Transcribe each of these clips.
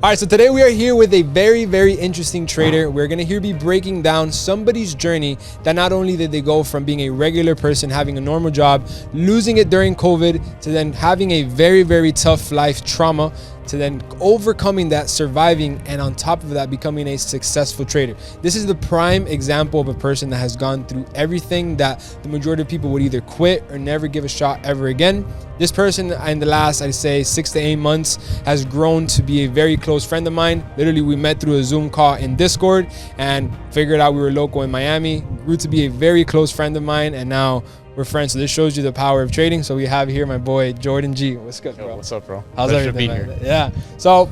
All right, so today we are here with a very interesting trader. We're gonna here be breaking down somebody's journey that not only did they go from being a regular person, having a normal job, losing it during COVID, to then having a very tough life trauma, to then overcoming that, surviving, and on top of that, becoming a successful trader. This is the prime example of a person that has gone through everything that the majority of people would either quit or never give a shot ever again. This person in the last, I'd say 6 to 8 months, has grown to be a very close friend of mine. Literally, we met through a Zoom call in Discord and figured out we were local in Miami, grew to be a very close friend of mine, and now we're friends. So this shows you the power of trading. So we have here my boy, Jordan G. What's good, bro? Yo, what's up, bro? How's Pleasure everything, being man? here. Yeah. So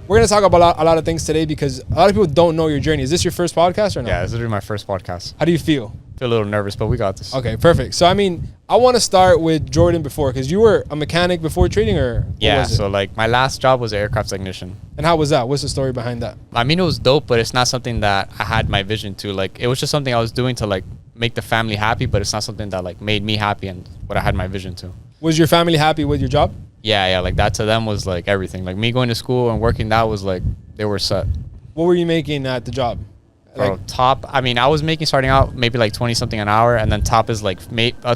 we're going to talk about a lot of things today because a lot of people don't know your journey. Is this your first podcast or no? Yeah, this is literally my first podcast. How do you feel? Feel a little nervous, but we got this. Okay, perfect. So, I mean, I want to start with Jordan before, because you were a mechanic before trading, or what Yeah, was it? so like my last job was an aircraft technician. And how was that? What's the story behind that? I mean, it was dope, but it's not something that I had my vision to. Like, it was just something I was doing to like make the family happy, but it's not something that like made me happy and what I had my vision to. Was your family happy with your job? Yeah, like that to them was like everything. Like me going to school and working, that was like, they were set. What were you making at the job? Bro, top, I mean, I was making starting out maybe like 20 something an hour, and then top is like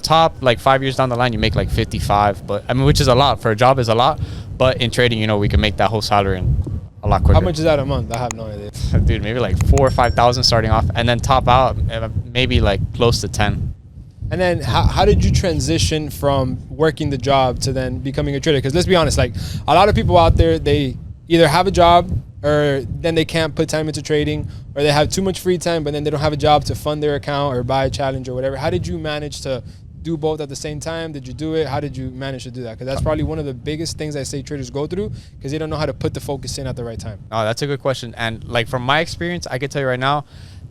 top like 5 years down the line you make like 55, but I mean, which is a lot for a job, is a lot, but in trading, you know, we can make that whole salary in a lot quicker. How much is that a month? I have no idea. Dude, maybe like 4,000 or 5,000 starting off, and then top out maybe like close to 10. And then how did you transition from working the job to then becoming a trader? Because let's be honest, like a lot of people out there, they either have a job or then they can't put time into trading, or they have too much free time, but then they don't have a job to fund their account or buy a challenge or whatever. How did you manage to do both at the same time? Did you do it? How did you manage to do that? Because that's probably one of the biggest things I say traders go through, because they don't know how to put the focus in at the right time. Oh, that's a good question. And like from my experience, I can tell you right now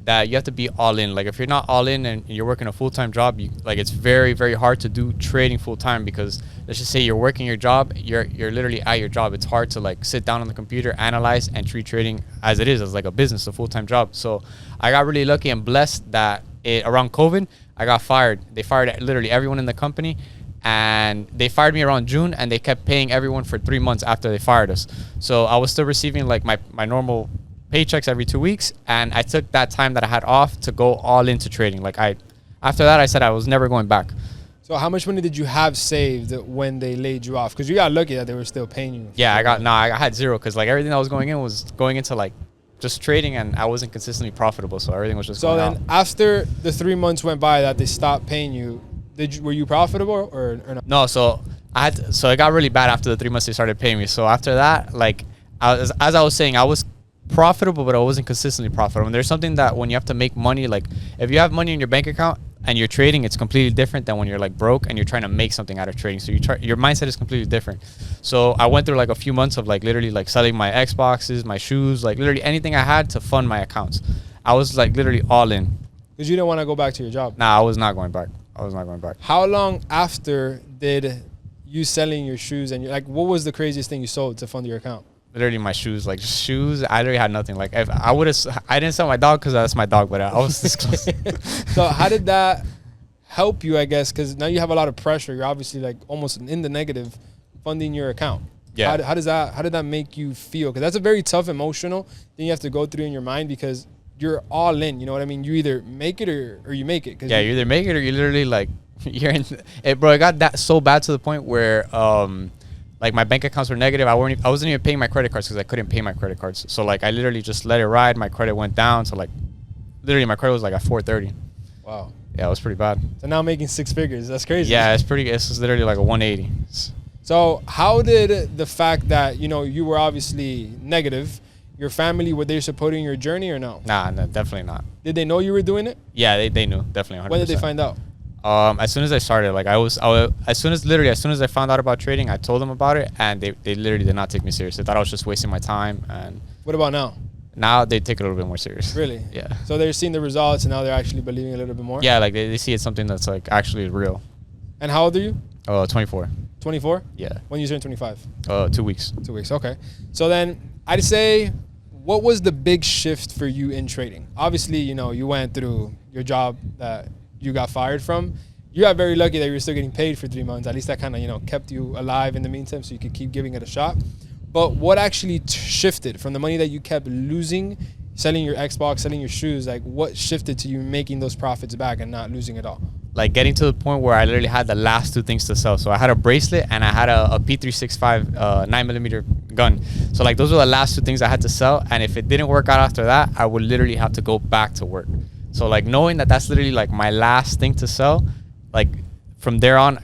that you have to be all in. Like if you're not all in and you're working a full-time job, it's very hard to do trading full-time, because let's just say you're working your job, you're literally at your job. It's hard to like sit down on the computer, analyze, and treat trading as it is, as like a business, a full-time job. So I got really lucky and blessed that around COVID, I got fired. They fired literally everyone in the company, and they fired me around June, and they kept paying everyone for 3 months after they fired us. So I was still receiving like my normal paychecks every 2 weeks, and I took that time that I had off to go all into trading. After that, I said I was never going back. So how much money did you have saved when they laid you off? Because you got lucky that they were still paying you. Yeah, I had zero, because like everything that was going in was going into like just trading, and I wasn't consistently profitable, so everything was just going out. So then after the 3 months went by that they stopped paying you, were you profitable or not? No, so it got really bad after the 3 months they started paying me. So after that, like as I was saying, I was profitable, but I wasn't consistently profitable. And there's something that when you have to make money, like if you have money in your bank account and you're trading, it's completely different than when you're like broke and you're trying to make something out of trading. So your mindset is completely different. So I went through like a few months of like literally like selling my Xboxes, my shoes, like literally anything I had to fund my accounts. I was like literally all in. Because you didn't want to go back to your job. Nah, I was not going back. How long after did you selling your shoes and what was the craziest thing you sold to fund your account? Literally my shoes, like shoes. I literally had nothing. Like if I didn't sell my dog because that's my dog, but I was this close. So how did that help you, I guess? Because now you have a lot of pressure. You're obviously like almost in the negative funding your account. Yeah. How did that make you feel? Because that's a very tough emotional thing you have to go through in your mind, because you're all in. You know what I mean? You either make it or you make it. Yeah, you either make it or you literally like you're in it, bro. It got that so bad to the point where like my bank accounts were negative. I wasn't even paying my credit cards because I couldn't pay my credit cards. So like I literally just let it ride. My credit went down. So like literally my credit was like at 430. Wow. Yeah, it was pretty bad. So now making 6 figures. That's crazy. Yeah, it's literally like a 180. So how did the fact that, you were obviously negative, your family, were they supporting your journey or no? Nah, no, definitely not. Did they know you were doing it? Yeah, they knew, definitely 100%. When did they find out? As soon as I started, like as soon as I found out about trading, I told them about it, and they literally did not take me serious. They thought I was just wasting my time. And what about now? Now they take it a little bit more serious. Really? Yeah. So they're seeing the results, and now they're actually believing a little bit more? Yeah, like they see it's something that's like actually real. And how old are you? 24. 24? Yeah. When you turn 25? 2 weeks. 2 weeks, okay. So then I'd say, what was the big shift for you in trading? Obviously, you went through your job that you got fired from. You got very lucky that you were still getting paid for 3 months. At least that kind of, kept you alive in the meantime, so you could keep giving it a shot. But what actually shifted from the money that you kept losing, selling your Xbox, selling your shoes? Like, what shifted to you making those profits back and not losing it all? Like getting to the point where I literally had the last two things to sell. So I had a bracelet and I had a P365 9mm gun. So like those were the last two things I had to sell. And if it didn't work out after that, I would literally have to go back to work. So like knowing that that's literally like my last thing to sell, like from there on,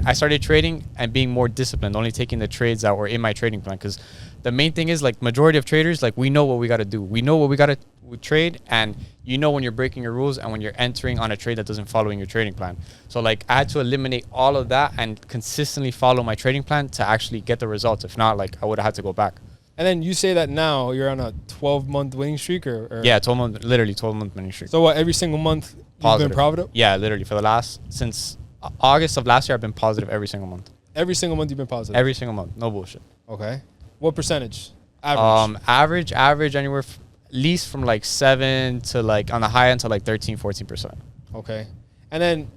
I started trading and being more disciplined, only taking the trades that were in my trading plan. Because the main thing is like majority of traders, like we know what we got to do. We know what we got to trade, and you know when you're breaking your rules and when you're entering on a trade that doesn't follow in your trading plan. So like I had to eliminate all of that and consistently follow my trading plan to actually get the results. If not, like I would have had to go back. And then you say that now you're on a 12-month winning streak, or yeah, 12-month winning streak. So what? Every single month you've been profitable? Yeah, literally for the last since August of last year, I've been positive every single month. Every single month you've been positive. Every single month, no bullshit. Okay. What percentage? Average? Average anywhere at least from like 7 to like on the high end to like 13-14%. Okay. And then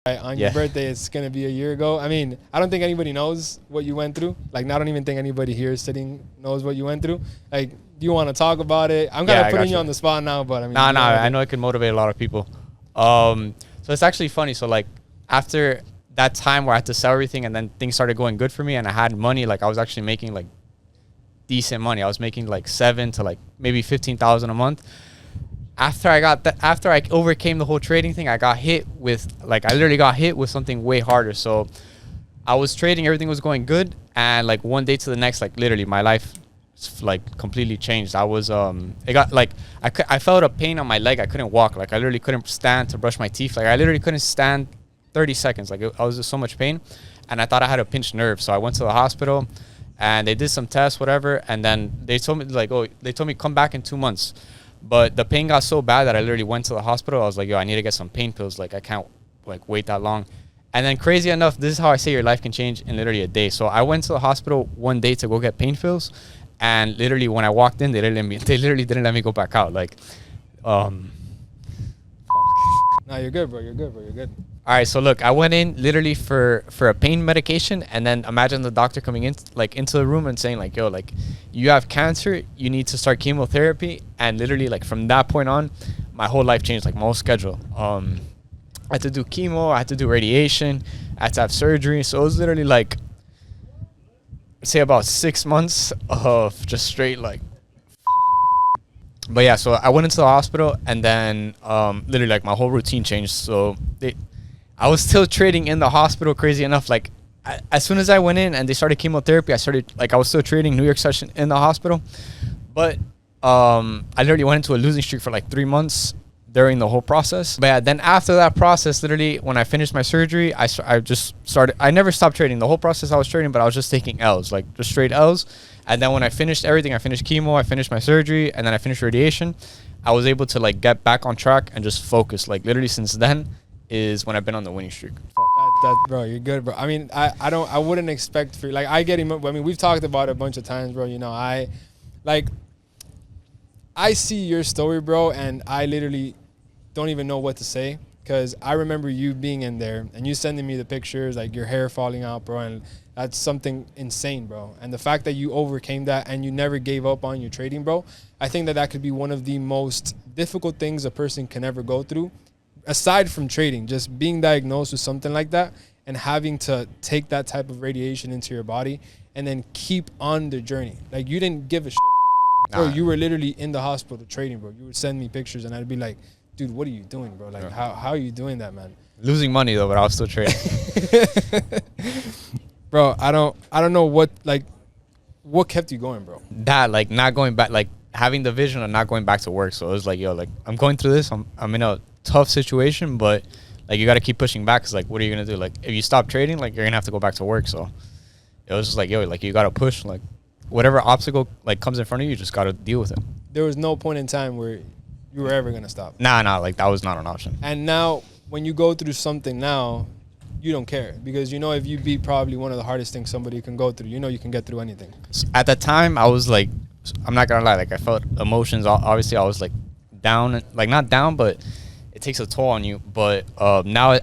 on your birthday, it's going to be a year ago. I mean, I don't think anybody knows what you went through. Like, I don't even think anybody here sitting knows what you went through. Like, do you want to talk about it? I'm kind of putting you on the spot now, but I mean. I know it can motivate a lot of people. So it's actually funny. So like after that time where I had to sell everything and then things started going good for me and I had money, like I was actually making like decent money. I was making like 7 to like maybe 15,000 a month. After I overcame the whole trading thing, I literally got hit with something way harder. So I was trading, everything was going good, and like one day to the next, like literally my life like completely changed. I was it got like I felt a pain on my leg. I couldn't walk. Like I literally couldn't stand to brush my teeth. Like I literally couldn't stand 30 seconds. Like I was just so much pain, and I thought I had a pinched nerve. So I went to the hospital and they did some tests, whatever, and then they told me come back in 2 months. But the pain got so bad that I literally went to the hospital. I was like, yo, I need to get some pain pills. Like I can't like wait that long. And then crazy enough, this is how I say your life can change in literally a day. So I went to the hospital one day to go get pain pills, and literally when I walked in, they literally didn't let me go back out. Like, fuck. No, you're good, bro. You're good. All right, so look, I went in literally for a pain medication, and then imagine the doctor coming in like into the room and saying like, yo, like you have cancer, you need to start chemotherapy. And literally like from that point on, my whole life changed, like my whole schedule. I had to do chemo, I had to do radiation, I had to have surgery. So it was literally like, say about 6 months of just straight like. But yeah, so I went into the hospital, and then literally like my whole routine changed. So I was still trading in the hospital, crazy enough. Like as soon as I went in and they started chemotherapy, I was still trading New York session in the hospital. But I literally went into a losing streak for like 3 months during the whole process. But yeah, then after that process, literally when I finished my surgery, I never stopped trading. The whole process I was trading, but I was just taking L's, like just straight L's. And then when I finished everything, I finished chemo, I finished my surgery, and then I finished radiation, I was able to like get back on track and just focus. Like literally since then is when I've been on the winning streak. Bro, you're good, bro. I mean, I wouldn't expect for like I get him. I mean, we've talked about it a bunch of times, bro. You know, I see your story, bro, and I literally don't even know what to say, because I remember you being in there and you sending me the pictures, like your hair falling out, bro, and that's something insane, bro. And the fact that you overcame that and you never gave up on your trading, bro, I think that could be one of the most difficult things a person can ever go through. Aside from trading, just being diagnosed with something like that and having to take that type of radiation into your body and then keep on the journey. Like, you didn't give a shit, bro. You were literally in the hospital trading, bro. You would send me pictures and I'd be like, dude, what are you doing, bro? Like, how are you doing that, man? Losing money though, but I was still trading. Bro, I don't know what kept you going, bro. That, like, not going back, like having the vision of not going back to work. So it was like, yo, like I'm going through this. I'm in a tough situation, but like you got to keep pushing back, because like what are you gonna do? Like if you stop trading, like you're gonna have to go back to work. So it was just like, yo, like you got to push, like whatever obstacle like comes in front of you, you just got to deal with it. There was no point in time where you were ever gonna stop. Nah, like that was not an option. And now when you go through something now, you don't care, because you know if you beat probably one of the hardest things somebody can go through, you know you can get through anything. At the time, I was like, I'm not gonna lie, like I felt emotions. Obviously, I was like down, like not down, but it takes a toll on you. But now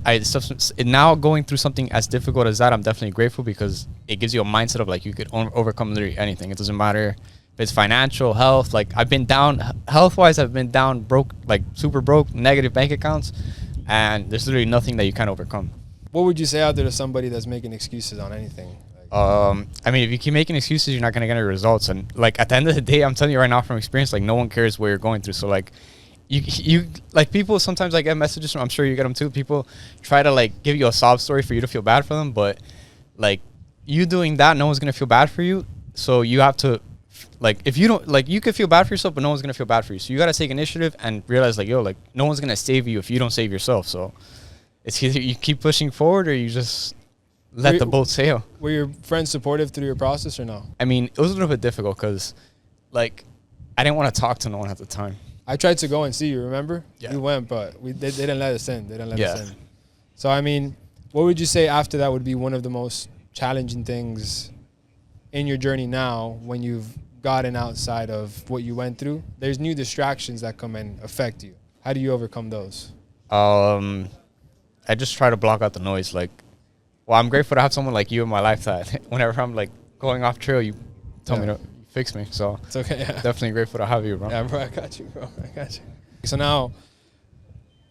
now going through something as difficult as that, I'm definitely grateful, because it gives you a mindset of like you could overcome literally anything. It doesn't matter if it's financial, health. Like I've been down health-wise, I've been down broke, like super broke, negative bank accounts, and there's literally nothing that you can't overcome. What would you say out there to somebody that's making excuses on anything? I mean, if you keep making excuses, you're not going to get any results. And like at the end of the day, I'm telling you right now from experience, like no one cares what you're going through. So like you like people, sometimes I get messages from, I'm sure you get them too. People try to like give you a sob story for you to feel bad for them. But like you doing that, no one's going to feel bad for you. So you have to, like, if you don't, like, you could feel bad for yourself, but no one's going to feel bad for you. So you got to take initiative and realize like, yo, like no one's going to save you if you don't save yourself. So it's either you keep pushing forward or you just let the boat sail. Were your friends supportive through your process or no? I mean, it was a little bit difficult because, like, I didn't want to talk to no one at the time. I tried to go and see you, remember? Yeah. You went, but they didn't let us in. They didn't let us in. So, I mean, what would you say after that would be one of the most challenging things in your journey now when you've gotten outside of what you went through? There's new distractions that come and affect you. How do you overcome those? I just try to block out the noise. Like, well, I'm grateful to have someone like you in my life that whenever I'm like going off trail, you tell me to fix me. So it's okay. Yeah. Definitely grateful to have you, bro. Yeah, bro, I got you, bro. I got you. So now,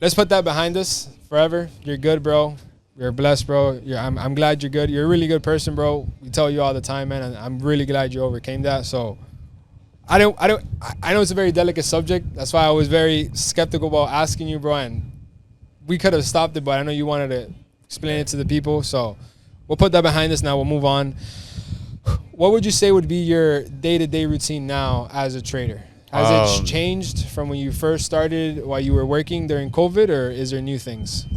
let's put that behind us forever. You're good, bro. You're blessed, bro. I'm glad you're good. You're a really good person, bro. We tell you all the time, man, and I'm really glad you overcame that. So I know it's a very delicate subject. That's why I was very skeptical about asking you, bro. And we could have stopped it, but I know you wanted to explain it to the people. So we'll put that behind us now. We'll move on. What would you say would be your day-to-day routine now as a trader? Has it changed from when you first started while you were working during COVID, or is there new things?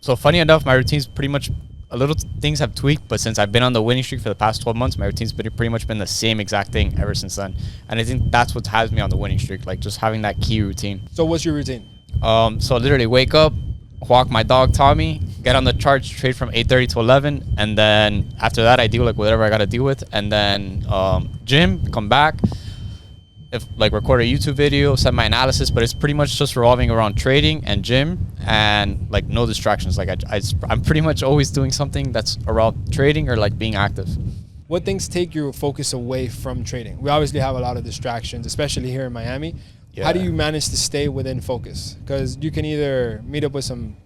So funny enough, my routine's pretty much a little things have tweaked, but since I've been on the winning streak for the past 12 months, my routine's pretty much been the same exact thing ever since then. And I think that's what has me on the winning streak, like just having that key routine. So what's your routine? So literally wake up, walk my dog Tommy, get on the charts, trade from 8:30 to 11, and then after that I deal like whatever I gotta deal with, and then gym, come back, if like record a YouTube video, send my analysis, but it's pretty much just revolving around trading and gym and like no distractions. Like I'm pretty much always doing something that's around trading or like being active. What things take your focus away from trading? We obviously have a lot of distractions, especially here in Miami. Yeah. How do you manage to stay within focus? Because you can either meet up with some,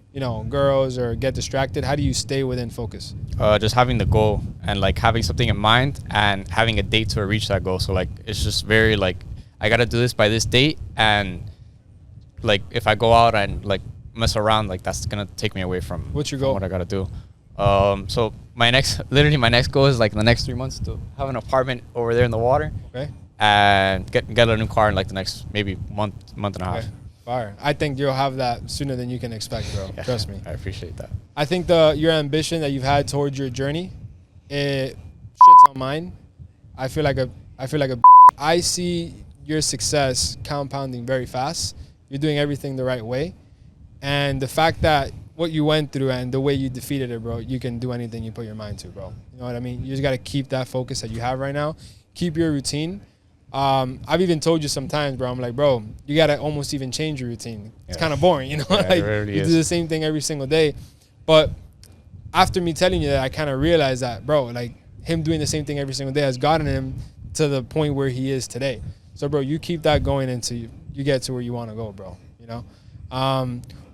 girls or get distracted. How do you stay within focus? Just having the goal and like having something in mind and having a date to reach that goal. So like it's just very like I gotta do this by this date, and like if I go out and like mess around, like that's gonna take me away from what's your goal? What I gotta do. So my next goal is like in the next 3 months to have an apartment over there in the water. Okay. And get a new car in like the next maybe month and a half. Okay. Fire. I think you'll have that sooner than you can expect, bro. Yeah, trust me. I appreciate that. I think your ambition that you've had towards your journey, it shits on mine. I feel like I see your success compounding very fast. You're doing everything the right way. And the fact that what you went through and the way you defeated it, bro, you can do anything you put your mind to, bro. You know what I mean? You just got to keep that focus that you have right now. Keep your routine. I've even told you sometimes, bro, I'm like, bro, you got to almost even change your routine. It's kind of boring, Yeah, like really you do the same thing every single day. But after me telling you that, I kind of realized that, bro, like him doing the same thing every single day has gotten him to the point where he is today. So, bro, you keep that going until you get to where you want to go, bro,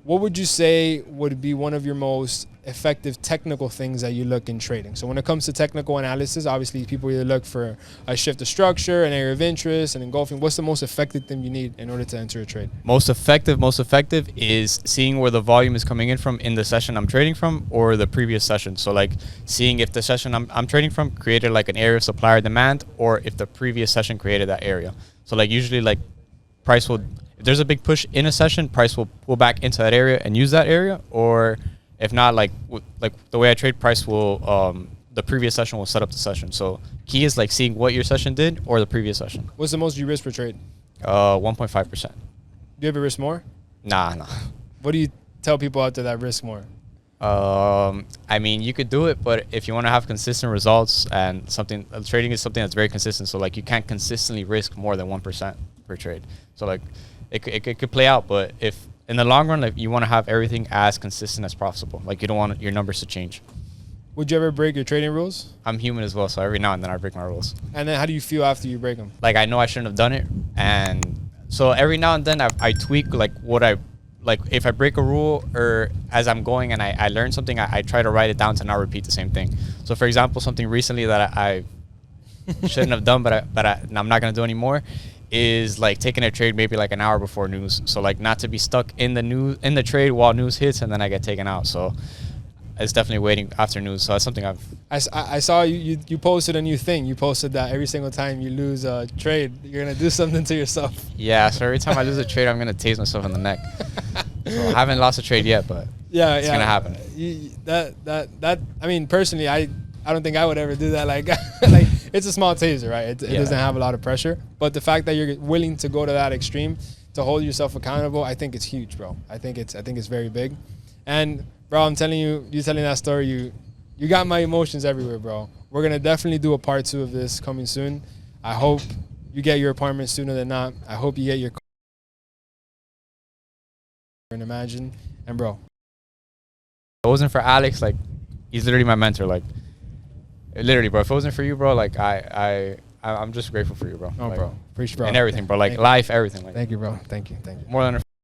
What would you say would be one of your most effective technical things that you look in trading? So when it comes to technical analysis, obviously people either look for a shift of structure, an area of interest, and engulfing. What's the most effective thing you need in order to enter a trade? Most effective is seeing where the volume is coming in from in the session I'm trading from or the previous session. So like seeing if the session I'm trading from created like an area of supply or demand, or if the previous session created that area. So like usually like price will, if there's a big push in a session, price will pull back into that area and use that area, or if not, like the way I trade, price will the previous session will set up the session. So key is like seeing what your session did or the previous session. What's the most you risk per trade? 1.5%. Do you ever risk more? Nah. What do you tell people out there that risk more? I mean, you could do it, but if you want to have consistent results and trading is something that's very consistent. So like you can't consistently risk more than 1% per trade. So like it could play out, but if in the long run, like you want to have everything as consistent as possible. Like you don't want your numbers to change. Would you ever break your trading rules? I'm human as well, so every now and then I break my rules. And then how do you feel after you break them? Like I know I shouldn't have done it, and so every now and then I tweak like what I like. If I break a rule or as I'm going and I learn something, I try to write it down to not repeat the same thing. So for example, something recently that I shouldn't have done, but I'm not gonna do anymore, is like taking a trade maybe like an hour before news. So like not to be stuck in the trade while news hits and then I get taken out. So it's definitely waiting after news. So that's something I saw you posted a new thing. You posted that every single time you lose a trade, you're gonna do something to yourself. Yeah. So every time I lose a trade, I'm gonna tase myself in the neck. So I haven't lost a trade yet, but it's gonna happen. That I mean, personally, I don't think I would ever do that. Like like it's a small taser, right? It doesn't have a lot of pressure. But the fact that you're willing to go to that extreme to hold yourself accountable, I think it's huge, bro. I think it's very big. And bro, I'm telling you telling that story, you got my emotions everywhere, bro. We're gonna definitely do a part 2 of this coming soon. I hope you get your apartment sooner than not. I hope you get your and imagine. And bro, if it wasn't for Alex, like he's literally my mentor. Like literally, bro. If it wasn't for you, bro, like I'm just grateful for you, bro. Oh, like, bro. Appreciate, bro. And everything, bro. Like life, everything. Like thank you, bro. Thank you. More than